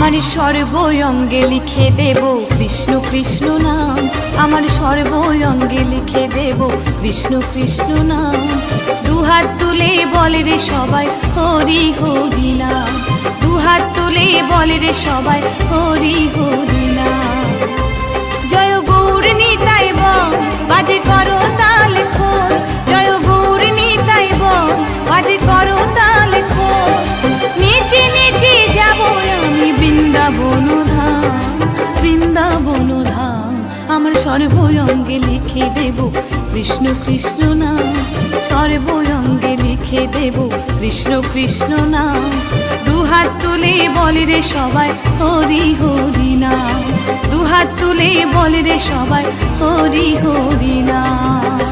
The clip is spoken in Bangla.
আমার সর্বঙ্গে লিখে দেব কৃষ্ণ কৃষ্ণ নাম। আমার সর্বঙ্গে লিখে দেব কৃষ্ণ কৃষ্ণ নাম। দুহাত তুলে বলে রে সবাই হরি হরি নাম। দুহাত তুলে বলে রে সবাই হরি হরি নাম। জয় গৌর নিতাই বল বাজে করো তাল খোল। জয় গৌর নিতাই বল বাজে করো তাল খোল। নিচে নিচে যাব আমি বৃন্দাবন ধাম, বৃন্দাবন ধাম। আমার সর্বঙ্গে লিখে দেব কৃষ্ণ কৃষ্ণ নাম। সর্বঙ্গে লিখে দেব কৃষ্ণ কৃষ্ণ নাম। দুহাত তুলে বলে রে সবাই হরি হরি নাম। দুহাত তুলে বলে রে সবাই হরি হরি নাম।